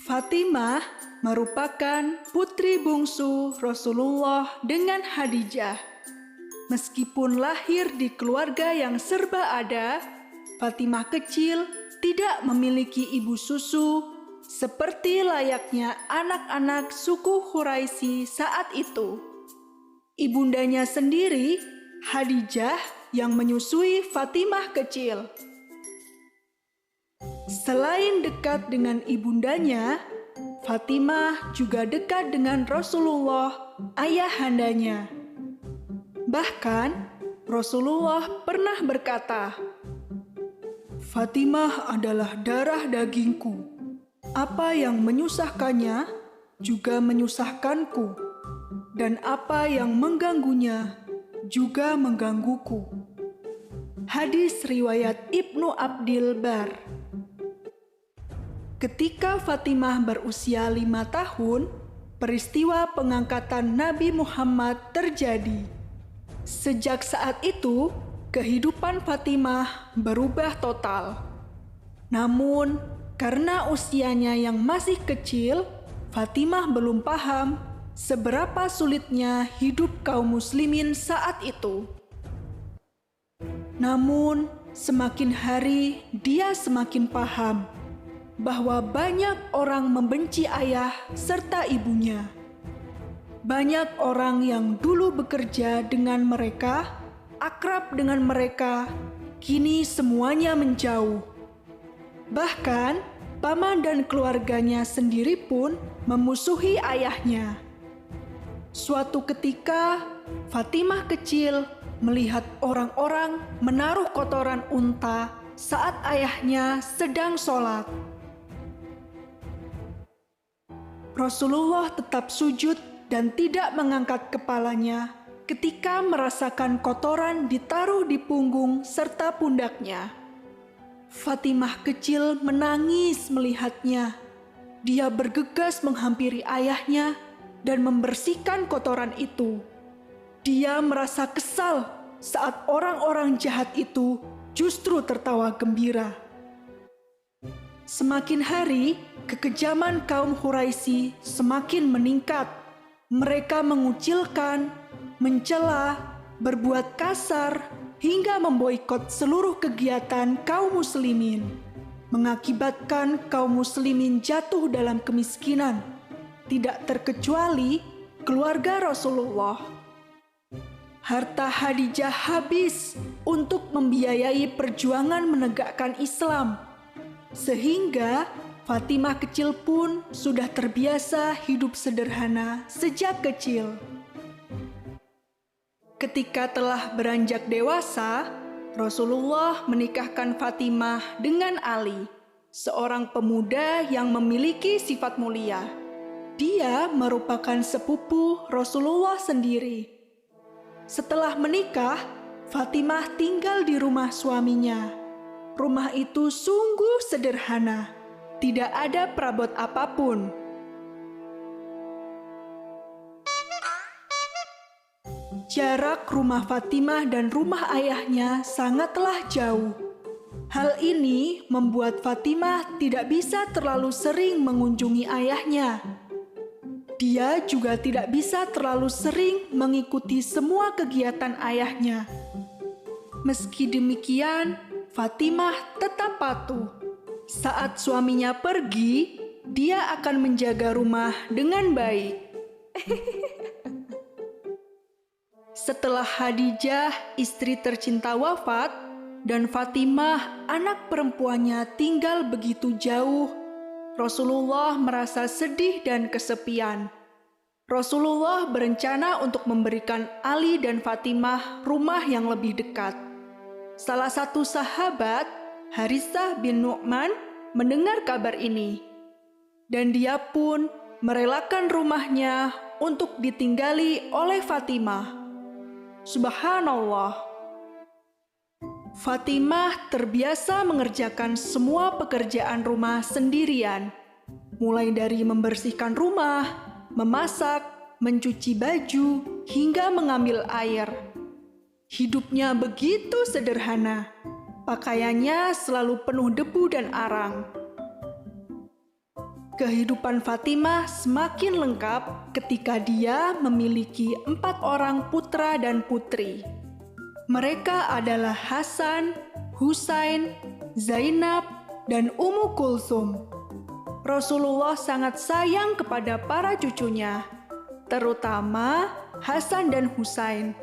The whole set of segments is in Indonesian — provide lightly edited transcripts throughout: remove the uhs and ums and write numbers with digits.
Fatimah merupakan putri bungsu Rasulullah dengan Khadijah. Meskipun lahir di keluarga yang serba ada, Fatimah kecil tidak memiliki ibu susu seperti layaknya anak-anak suku Quraisy saat itu. Ibundanya sendiri, Khadijah, yang menyusui Fatimah kecil. Selain dekat dengan ibundanya, Fatimah juga dekat dengan Rasulullah, ayahandanya. Bahkan, Rasulullah pernah berkata, "Fatimah adalah darah dagingku. Apa yang menyusahkannya juga menyusahkanku, dan apa yang mengganggunya juga menggangguku." Hadis riwayat Ibnu Abdil Bar. Ketika Fatimah berusia 5 tahun, peristiwa pengangkatan Nabi Muhammad terjadi. Sejak saat itu, kehidupan Fatimah berubah total. Namun, karena usianya yang masih kecil, Fatimah belum paham seberapa sulitnya hidup kaum muslimin saat itu. Namun, semakin hari dia semakin paham bahwa banyak orang membenci ayah serta ibunya. Banyak orang yang dulu bekerja dengan mereka, akrab dengan mereka, kini semuanya menjauh. Bahkan, paman dan keluarganya sendiri pun memusuhi ayahnya. Suatu ketika, Fatimah kecil melihat orang-orang menaruh kotoran unta saat ayahnya sedang sholat. Rasulullah tetap sujud dan tidak mengangkat kepalanya ketika merasakan kotoran ditaruh di punggung serta pundaknya. Fatimah kecil menangis melihatnya. Dia bergegas menghampiri ayahnya dan membersihkan kotoran itu. Dia merasa kesal saat orang-orang jahat itu justru tertawa gembira. Semakin hari, kekejaman kaum Quraisy semakin meningkat. Mereka mengucilkan, mencela, berbuat kasar, hingga memboikot seluruh kegiatan kaum muslimin, mengakibatkan kaum muslimin jatuh dalam kemiskinan, tidak terkecuali keluarga Rasulullah. Harta Khadijah habis untuk membiayai perjuangan menegakkan Islam, sehingga Fatimah kecil pun sudah terbiasa hidup sederhana sejak kecil. Ketika telah beranjak dewasa, Rasulullah menikahkan Fatimah dengan Ali, seorang pemuda yang memiliki sifat mulia. Dia merupakan sepupu Rasulullah sendiri. Setelah menikah, Fatimah tinggal di rumah suaminya. Rumah itu sungguh sederhana, tidak ada perabot apapun. Jarak rumah Fatimah dan rumah ayahnya sangatlah jauh. Hal ini membuat Fatimah tidak bisa terlalu sering mengunjungi ayahnya. Dia juga tidak bisa terlalu sering mengikuti semua kegiatan ayahnya. Meski demikian, Fatimah tetap patuh. Saat suaminya pergi, dia akan menjaga rumah dengan baik. Setelah Khadijah, istri tercinta wafat, dan Fatimah, anak perempuannya tinggal begitu jauh, Rasulullah merasa sedih dan kesepian. Rasulullah berencana untuk memberikan Ali dan Fatimah rumah yang lebih dekat. Salah satu sahabat, Haritsah bin Nu'man, mendengar kabar ini, dan dia pun merelakan rumahnya untuk ditinggali oleh Fatimah. Subhanallah. Fatimah terbiasa mengerjakan semua pekerjaan rumah sendirian, mulai dari membersihkan rumah, memasak, mencuci baju, hingga mengambil air. Hidupnya begitu sederhana. Pakaiannya selalu penuh debu dan arang. kehidupan Fatimah semakin lengkap ketika dia memiliki 4 orang putra dan putri. Mereka adalah Hasan, Husain, Zainab, dan Ummu Kulsum. Rasulullah sangat sayang kepada para cucunya, terutama Hasan dan Husain.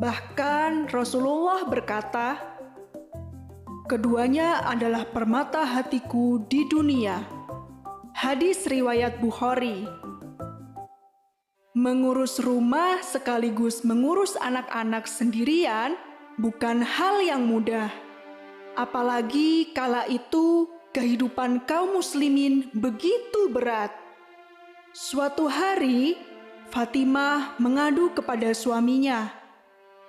Bahkan Rasulullah berkata, "Keduanya adalah permata hatiku di dunia." Hadis riwayat Bukhari. Mengurus rumah sekaligus mengurus anak-anak sendirian bukan hal yang mudah. Apalagi kala itu kehidupan kaum muslimin begitu berat. Suatu hari, Fatimah mengadu kepada suaminya.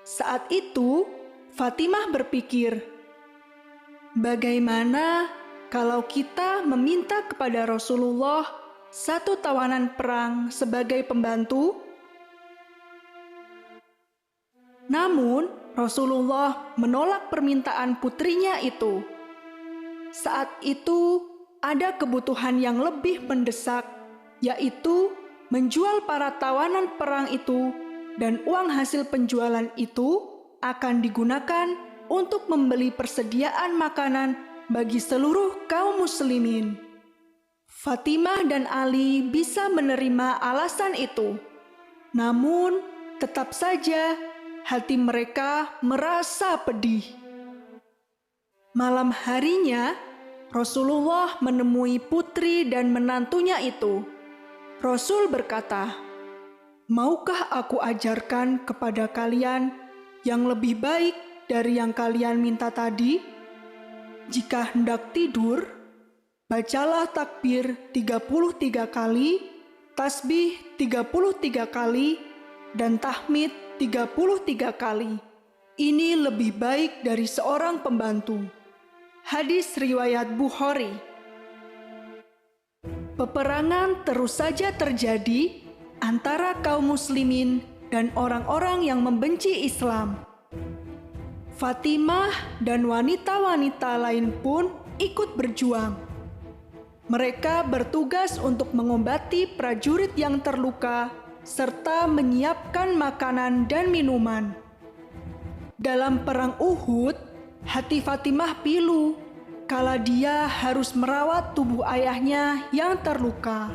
Saat itu, Fatimah berpikir, bagaimana kalau kita meminta kepada Rasulullah 1 tawanan perang sebagai pembantu? Namun, Rasulullah menolak permintaan putrinya itu. Saat itu, ada kebutuhan yang lebih mendesak, yaitu menjual para tawanan perang itu, dan uang hasil penjualan itu akan digunakan untuk membeli persediaan makanan bagi seluruh kaum muslimin. Fatimah dan Ali bisa menerima alasan itu. Namun, tetap saja hati mereka merasa pedih. Malam harinya, Rasulullah menemui putri dan menantunya itu. Rasul berkata, "Maukah aku ajarkan kepada kalian yang lebih baik dari yang kalian minta tadi? Jika hendak tidur, bacalah takbir 33 kali, tasbih 33 kali, dan tahmid 33 kali. Ini lebih baik dari seorang pembantu." Hadis riwayat Bukhari. Peperangan terus saja terjadi antara kaum muslimin dan orang-orang yang membenci Islam. Fatimah dan wanita-wanita lain pun ikut berjuang. Mereka bertugas untuk mengobati prajurit yang terluka serta menyiapkan makanan dan minuman. Dalam perang Uhud, hati Fatimah pilu kala dia harus merawat tubuh ayahnya yang terluka.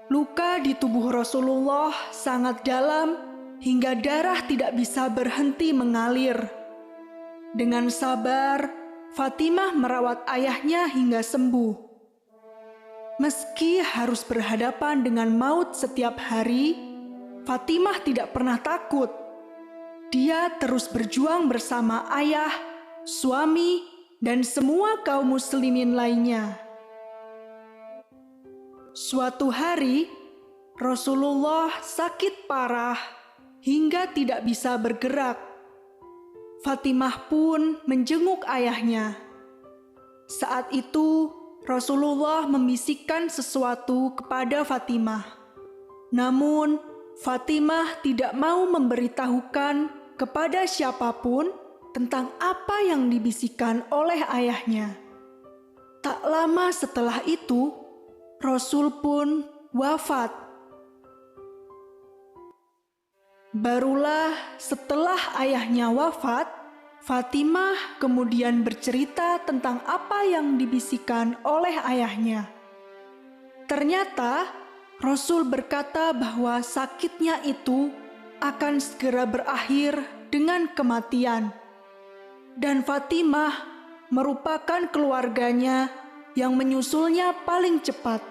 Luka di tubuh Rasulullah sangat dalam hingga darah tidak bisa berhenti mengalir. Dengan sabar, Fatimah merawat ayahnya hingga sembuh. Meski harus berhadapan dengan maut setiap hari, Fatimah tidak pernah takut. Dia terus berjuang bersama ayah, suami, dan semua kaum muslimin lainnya. Suatu hari, Rasulullah sakit parah hingga tidak bisa bergerak. Fatimah pun menjenguk ayahnya. Saat itu, Rasulullah membisikkan sesuatu kepada Fatimah. Namun, Fatimah tidak mau memberitahukan kepada siapapun tentang apa yang dibisikkan oleh ayahnya. Tak lama setelah itu, Rasul pun wafat. Barulah setelah ayahnya wafat, Fatimah kemudian bercerita tentang apa yang dibisikkan oleh ayahnya. Ternyata Rasul berkata bahwa sakitnya itu akan segera berakhir dengan kematian. Dan Fatimah merupakan keluarganya yang menyusulnya paling cepat.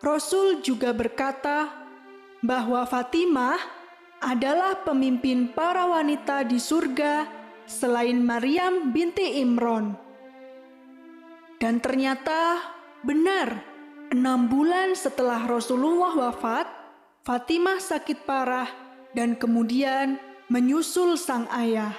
Rasul juga berkata bahwa Fatimah adalah pemimpin para wanita di surga selain Maryam binti Imran. Dan ternyata benar, 6 bulan setelah Rasulullah wafat, Fatimah sakit parah dan kemudian menyusul sang ayah.